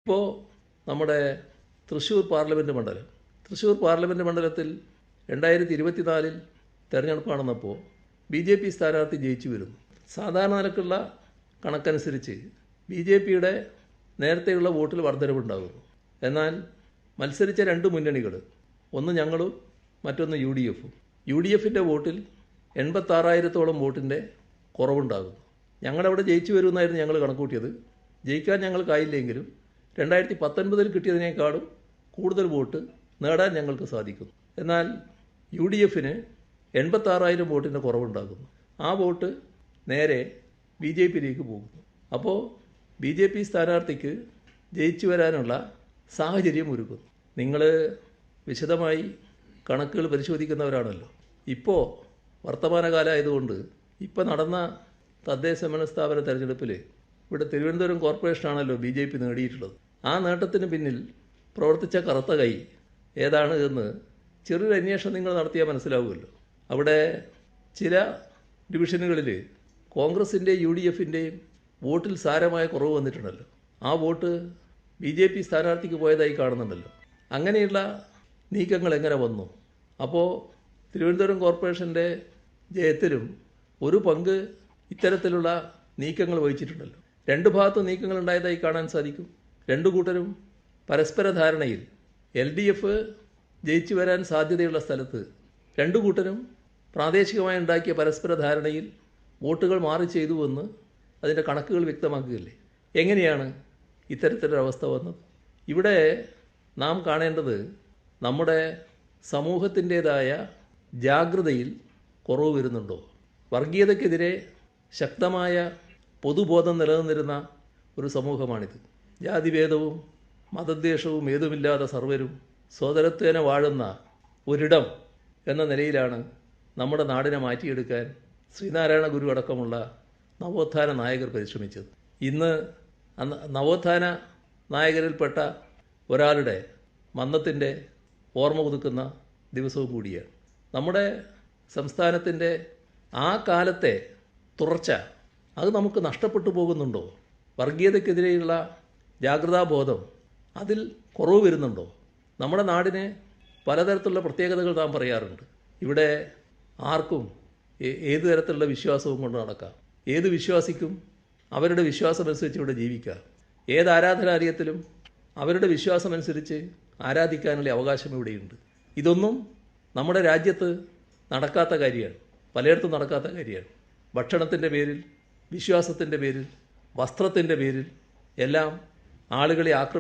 ഇപ്പോൾ നമ്മുടെ തൃശ്ശൂർ പാർലമെൻറ്റ് മണ്ഡലത്തിൽ 2024 തെരഞ്ഞെടുപ്പ് നടന്നപ്പോൾ BJP സ്ഥാനാർത്ഥി ജയിച്ചു വരുന്നു. സാധാരണ നിലക്കുള്ള കണക്കനുസരിച്ച് BJPയുടെ നേരത്തെയുള്ള വോട്ടിൽ വർധനവുണ്ടാകുന്നു. എന്നാൽ മത്സരിച്ച രണ്ട് മുന്നണികൾ, ഒന്ന് ഞങ്ങളും മറ്റൊന്ന് UDFും. UDFിൻ്റെ വോട്ടിൽ 86,000-ഓളം വോട്ടിൻ്റെ കുറവുണ്ടാകുന്നു. ഞങ്ങളവിടെ ജയിച്ചു വരുമെന്നായിരുന്നു ഞങ്ങൾ കണക്കൂട്ടിയത്. ജയിക്കാൻ ഞങ്ങൾക്കായില്ലെങ്കിലും 2019 കിട്ടിയതിനേക്കാളും കൂടുതൽ വോട്ട് നേടാൻ ഞങ്ങൾക്ക് സാധിക്കുന്നു. എന്നാൽ UDFന് 86,000 വോട്ടിൻ്റെ കുറവുണ്ടാകുന്നു. ആ വോട്ട് നേരെ BJPയിലേക്ക് പോകുന്നു. അപ്പോൾ BJP സ്ഥാനാർത്ഥിക്ക് ജയിച്ചു വരാനുള്ള സാഹചര്യം ഒരുക്കുന്നു. നിങ്ങൾ വിശദമായി കണക്കുകൾ പരിശോധിക്കുന്നവരാണല്ലോ. ഇപ്പോൾ വർത്തമാനകാലമായതുകൊണ്ട് ഇപ്പോൾ നടന്ന തദ്ദേശഭരണ സ്ഥാപന തെരഞ്ഞെടുപ്പിൽ ഇവിടെ തിരുവനന്തപുരം കോർപ്പറേഷനാണല്ലോ BJP നേടിയിട്ടുള്ളത്. ആ നേട്ടത്തിന് പിന്നിൽ പ്രവർത്തിച്ച കറുത്ത കൈ ഏതാണ് എന്ന് ചെറിയൊരു അന്വേഷണം നിങ്ങൾ നടത്തിയാൽ മനസ്സിലാവുമല്ലോ. അവിടെ ചില ഡിവിഷനുകളിൽ കോൺഗ്രസിൻ്റെയും UDFിൻ്റെയും വോട്ടിൽ സാരമായ കുറവ് വന്നിട്ടുണ്ടല്ലോ. ആ വോട്ട് BJP സ്ഥാനാർത്ഥിക്ക് പോയതായി കാണുന്നുണ്ടല്ലോ. അങ്ങനെയുള്ള നീക്കങ്ങൾ എങ്ങനെ വന്നു? അപ്പോൾ തിരുവനന്തപുരം കോർപ്പറേഷൻ്റെ ജയത്തിലും ഒരു പങ്ക് ഇത്തരത്തിലുള്ള നീക്കങ്ങൾ വഹിച്ചിട്ടുണ്ടല്ലോ. രണ്ട് ഭാഗത്തും നീക്കങ്ങൾ ഉണ്ടായതായി കാണാൻ സാധിക്കും. രണ്ടു കൂട്ടരും പരസ്പര ധാരണയിൽ LDF ജയിച്ചു വരാൻ സാധ്യതയുള്ള സ്ഥലത്ത് രണ്ടു കൂട്ടരും പ്രാദേശികമായി ഉണ്ടാക്കിയ പരസ്പര ധാരണയിൽ വോട്ടുകൾ മാറി ചെയ്തുവെന്ന് അതിൻ്റെ കണക്കുകൾ വ്യക്തമാക്കുകയില്ലേ? എങ്ങനെയാണ് ഇത്തരത്തിലൊരവസ്ഥ വന്നത്? ഇവിടെ നാം കാണേണ്ടത് നമ്മുടെ സമൂഹത്തിൻ്റേതായ ജാഗ്രതയിൽ കുറവ് വരുന്നുണ്ടോ? വർഗീയതയ്ക്കെതിരെ ശക്തമായ പൊതുബോധം നിലനിന്നിരുന്ന ഒരു സമൂഹമാണിത്. ജാതിഭേദവും മതദ്വേഷവും ഏതുമില്ലാതെ സർവരും സോദരത്വേന വാഴുന്ന ഒരിടം എന്ന നിലയിലാണ് നമ്മുടെ നാടിനെ മാറ്റിയെടുക്കാൻ ശ്രീനാരായണ ഗുരു അടക്കമുള്ള നവോത്ഥാന നായകർ പരിശ്രമിച്ചത്. ഇന്ന് നവോത്ഥാന നായകരിൽപ്പെട്ട ഒരാളുടെ മന്നത്തിൻ്റെ ഓർമ്മ പുതുക്കുന്ന ദിവസവും കൂടിയാണ്. നമ്മുടെ സംസ്ഥാനത്തിൻ്റെ ആ കാലത്തെ തുടർച്ച അത് നമുക്ക് നഷ്ടപ്പെട്ടു പോകുന്നുണ്ടോ? വർഗീയതയ്ക്കെതിരെയുള്ള ജാഗ്രതാബോധം അതിൽ കുറവ് വരുന്നുണ്ടോ? നമ്മുടെ നാടിന് പലതരത്തിലുള്ള പ്രത്യേകതകൾ നാം പറയാറുണ്ട്. ഇവിടെ ആർക്കും ഏത് തരത്തിലുള്ള വിശ്വാസവും കൊണ്ട് നടക്കാം. ഏത് വിശ്വാസിക്കും അവരുടെ വിശ്വാസമനുസരിച്ച് ഇവിടെ ജീവിക്കാം. ഏത് ആരാധനാലയത്തിലും അവരുടെ വിശ്വാസമനുസരിച്ച് ആരാധിക്കാനുള്ള അവകാശം ഇവിടെയുണ്ട്. ഇതൊന്നും നമ്മുടെ രാജ്യത്ത് നടക്കാത്ത കാര്യമാണ്. പലയിടത്തും നടക്കാത്ത കാര്യമാണ്. ഭക്ഷണത്തിൻ്റെ പേരിൽ, വിശ്വാസത്തിൻ്റെ പേരിൽ, വസ്ത്രത്തിൻ്റെ പേരിൽ എല്ലാം ആളുകളെ